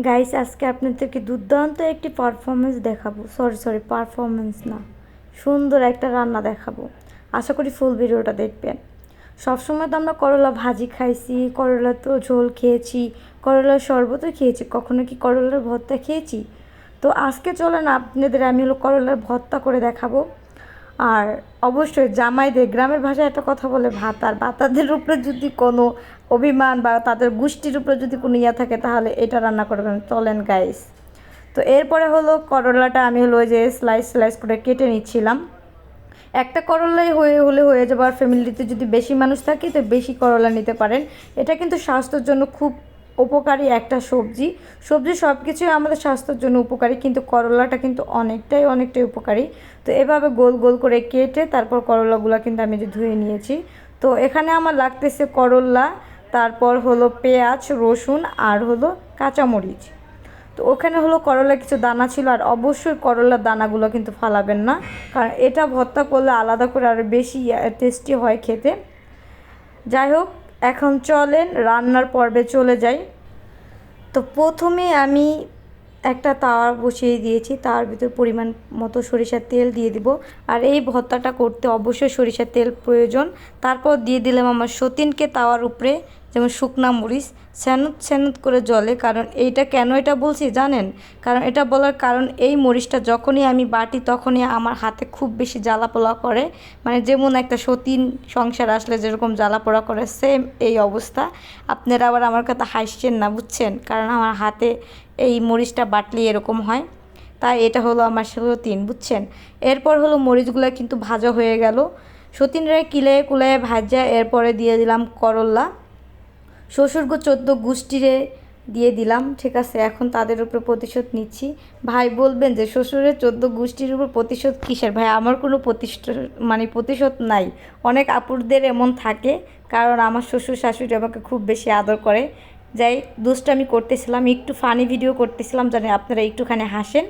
Guys আজকে আপনাদেরকে দুর্দান্ত একটি পারফরমেন্স দেখাবো। সরি পারফরমেন্স না, সুন্দর একটা রান্না দেখাবো। আশা করি ফুল ভিডিওটা দেখবেন। সবসময় তো আমরা করলা ভাজি খাইছি, করলা তো ঝোল খেয়েছি, করলার শরবতও খেয়েছি, কখনো কি করলার ভর্তা খেয়েছি? তো আজকে চলেন আপনাদের আমি করলার ভর্তা করে দেখাবো। আর অবশ্যই জামাইদের, গ্রামের ভাষায় একটা কথা বলে ভাতার, ভাতাদের উপরে যদি কোনো অভিমান বা তাদের গোষ্ঠীর উপরে যদি কোনো ইয়া থাকে তাহলে এটা রান্না করবেন। চলেন গাইস। তো এরপরে করলাটা আমি ওই যে স্লাইস স্লাইস করে কেটে নিচ্ছিলাম। একটা করলাই হয়ে যাবে। আর ফ্যামিলিতে যদি বেশি মানুষ থাকে তো বেশি করলা নিতে পারেন। এটা কিন্তু স্বাস্থ্যের জন্য খুব উপকারী একটা সবজি। সব কিছুই আমাদের স্বাস্থ্যের জন্য উপকারী, কিন্তু করলাটা কিন্তু অনেকটাই উপকারী। তো এভাবে গোল গোল করে কেটে তারপর করলাগুলো কিন্তু আমি যে ধুয়ে নিয়েছি। তো এখানে আমার লাগতেছে করলা, তারপর পেঁয়াজ, রসুন আর কাঁচামরিচ। তো ওখানে করলার কিছু দানা ছিল, আর অবশ্যই করলার দানাগুলো কিন্তু ফালাবেন না, কারণ এটা ভর্তা করলে আলাদা করে আরও বেশি টেস্টি হয় খেতে। যাই হোক, এখন চলেন রান্নার পর্বে চলে যাই। তো প্রথমে আমি একটা তাওয়া বসিয়ে দিয়েছি, তার ভিতর পরিমাণ মতো সরিষার তেল দিয়ে দিব। আর এই ভর্তাটা করতে অবশ্যই সরিষার তেল প্রয়োজন। তারপর দিয়ে দিলাম আমার সতীনকে তাওয়ার উপরে, যেমন শুকনা মরিচ স্যানুত করে জ্বলে। কারণ কেন এটা বলছি জানেন? কারণ এটা বলার কারণ এই মরিচটা যখনই আমি বাটি তখনই আমার হাতে খুব বেশি জ্বালাপোড়া করে। মানে যেমন একটা সতীন সংসার আসলে যেরকম জ্বালাপোড়া করে, সেম এই অবস্থা। আপনারা আবার আমার কথা হাসছেন না, বুঝছেন? কারণ আমার হাতে এই মরিচটা বাটলে এরকম হয়। তাই এটা আমার সতীন, বুঝছেন? এরপর মরিচগুলো কিন্তু ভাজা হয়ে গেল। সতীনরা কিলায়ে কুলায়ে ভাজা, এরপরে দিয়ে দিলাম করলা। শ্বশুর 14 গোষ্ঠীরে দিয়ে দিলাম। ঠিক আছে, এখন তাদের উপরে প্রতিশোধ নিচ্ছি। ভাই বলবেন যে শ্বশুরের 14 গোষ্ঠীর উপর প্রতিশোধ কিসের? ভাই আমার কোনো প্রতিশোধ নাই। অনেক আপুরদের এমন থাকে, কারণ আমার শ্বশুর শাশুড়ি আমাকে খুব বেশি আদর করে। যাই দুষ্টামি করতেছিলাম, একটু ফানি ভিডিও করতেছিলাম, জানি আপনারা একটুখানি হাসেন।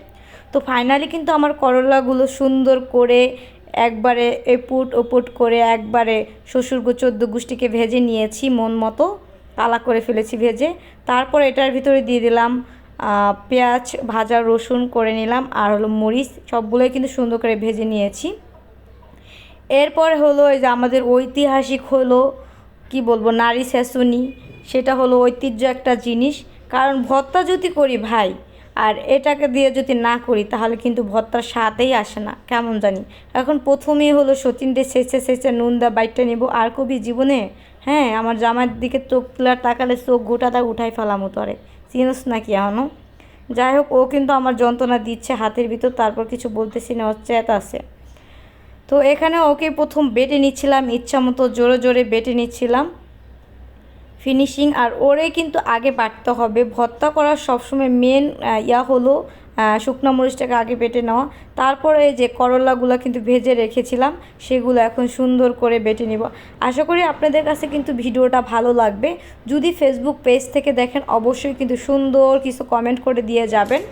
তো ফাইনালি কিন্তু আমার করলাগুলো সুন্দর করে একবারে এপুট ওপুট করে একবারে শ্বশুর 14 গোষ্ঠীকে ভেজে নিয়েছি, মন মতো কালা করে ফেলেছি ভেজে। তারপর এটার ভিতরে দিয়ে দিলাম পেঁয়াজ ভাজা, রসুন করে নিলাম, আর মরিচ, সবগুলোই কিন্তু সুন্দর করে ভেজে নিয়েছি। এরপর এই যে আমাদের ঐতিহাসিক কি বলবো, নারী ছেঁচুনি। সেটা ঐতিহ্য একটা জিনিস। কারণ ভর্তা যদি করি ভাই, আর এটাকে দিয়ে যদি না করি তাহলে কিন্তু ভর্তার স্বাদেই আসে না, কেমন জানি। এখন প্রথমেই সতীনটে ছেঁচে নুন দা বাইটটা নেব। আর কবি জীবনে, হ্যাঁ, আমার জামার দিকে চোখ তুলার তাকালে চোখ গোটাটা উঠাই ফেলামো তরে, চিনোস নাকি এখনও? যাই হোক, ও কিন্তু আমার যন্ত্রণা দিচ্ছে হাতের ভিতর, তারপর কিছু বলতেছি না, ওর চ্যাত আছে। তো এখানে ওকে প্রথম বেটে নিচ্ছিলাম, ইচ্ছা মতো জোরে জোরে বেটে নিচ্ছিলাম ফিনিশিং। আর ওরে কিন্তু আগে বাটতে হবে। ভর্তা করার সবসময় মেন শুকনো মরিচটাকে আগে বেটে নেওয়া। তারপরে এই যে করলাগুলো কিন্তু ভেজে রেখেছিলাম, সেগুলো এখন সুন্দর করে বেটে নিব। আশা করি আপনাদের কাছে কিন্তু ভিডিওটা ভালো লাগবে। যদি ফেসবুক পেজ থেকে দেখেন অবশ্যই কিন্তু সুন্দর কিছু কমেন্ট করে দিয়ে যাবেন।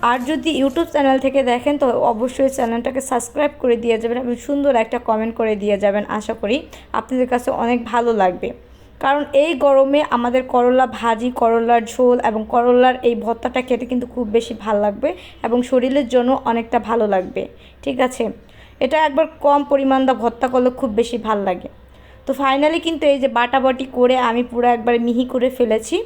আর যদি ইউটিউব চ্যানেল থেকে দেখেন তো অবশ্যই চ্যানেলটাকে সাবস্ক্রাইব করে দিয়ে যাবেন এবং সুন্দর একটা কমেন্ট করে দিয়ে যাবেন। আশা করি আপনাদের কাছে অনেক ভালো লাগবে। কারণ এই গরমে আমাদের করলা ভাজি, করলার ঝোল এবং করলার এই ভর্তাটা খেতে কিন্তু খুব বেশি ভালো লাগবে এবং শরীরের জন্য অনেকটা ভালো লাগবে। ঠিক আছে, এটা একবার কম পরিমাণ ভর্তা করলে খুব বেশি ভালো লাগে। তো ফাইনালি কিন্তু এই যে বাটাবাটি করে আমি পুরো একবার মিহি করে ফেলেছি।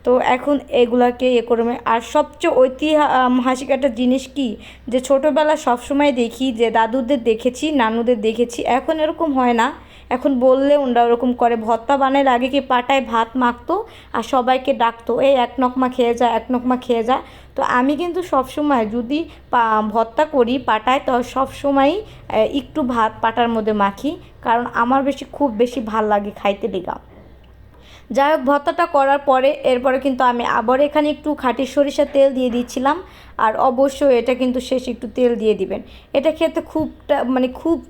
তো এখন এগুলাকে করবে। আর সবচেয়ে ঐতিহাসিক একটা জিনিস কি, যে ছোটোবেলা সবসময় দেখি যে দাদুদের দেখেছি, নানুদের দেখেছি, এখন এরকম হয় না। এখন বললে ওরা ওরকম করে। ভর্তা বানাইলে আগে কি পাটায় ভাত মাখতো আর সবাইকে ডাকতো, এই এক নকমা খেয়ে যা, এক নকমা খেয়ে যা। তো আমি কিন্তু সবসময় যদি ভর্তা করি পাটায়, তো সবসময়ই একটু ভাত পাটার মধ্যে মাখি, কারণ আমার খুব বেশি ভাল লাগে খাইতে লেগা। যাই হোক, ভর্তাটা করার পরে এরপরে কিন্তু আমি আবার এখানে একটু খাঁটি সরিষার তেল দিয়ে দিচ্ছিলাম। আর অবশ্যই এটা কিন্তু শেষে একটু তেল দিয়ে দিবেন। এটা খেতে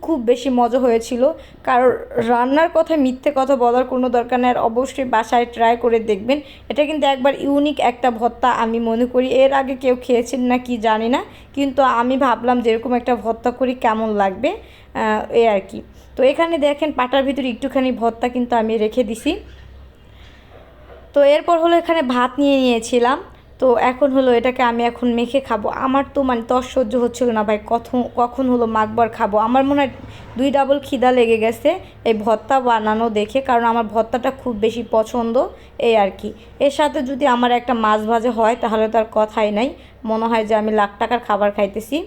খুব বেশি মজা হয়েছিল। কারণ রান্নার কথা মিথ্যে কথা বলার কোনো দরকার নেই। আর অবশ্যই বাসায় ট্রাই করে দেখবেন। এটা কিন্তু একবার ইউনিক একটা ভর্তা আমি মনে করি। এর আগে কেউ খেয়েছেন না কি জানি না, কিন্তু আমি ভাবলাম যেরকম একটা ভর্তা করি কেমন লাগবে, এই আর কি। তো এখানে দেখেন পাটার ভিতরে একটুখানি ভর্তা কিন্তু আমি রেখে দিছি। তো এরপর এখানে ভাত নিয়ে নিয়েছিলাম। তো এখন হলো এটাকে আমি এখন মেখে খাবো। আমার তো মানে তর সহ্য হচ্ছিল না ভাই, কখন হলো মাখবার খাবো। আমার মনে হয় 2 ডাবল খিদা লেগে গেছে এই ভর্তা বানানো দেখে, কারণ আমার ভর্তাটা খুব বেশি পছন্দ এই আর কি। এর সাথে যদি আমার একটা মাছ ভাজা হয় তাহলে তো আর কথাই নাই, মনে হয় যে আমি লাখ টাকার খাবার খাইতেছি।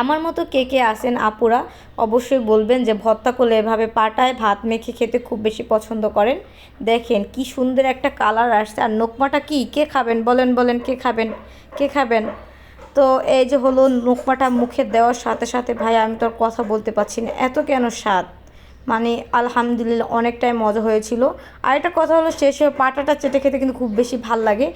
আমার মতো কে কে আছেন আপুরা অবশ্যই বলবেন যে ভর্তা করলে এভাবে পাটায় ভাত মেখে খেতে খুব বেশি পছন্দ করেন। দেখেন কি সুন্দর একটা কালার আসছে। আর নোকমাটা কি কে খাবেন বলেন বলেন, কে খাবেন, কে খাবেন? তো এই যে হলো নোকমাটা মুখে দেওয়ার সাথে সাথে ভাই আমি তো আর কথা বলতে পারছি না, এত কেন স্বাদ। মানে আলহামদুলিল্লাহ অনেকটাই মজা হয়েছিল। আর একটা কথা হলো শেষে পাটাটা চেটে খেতে কিন্তু খুব বেশি ভাল লাগে।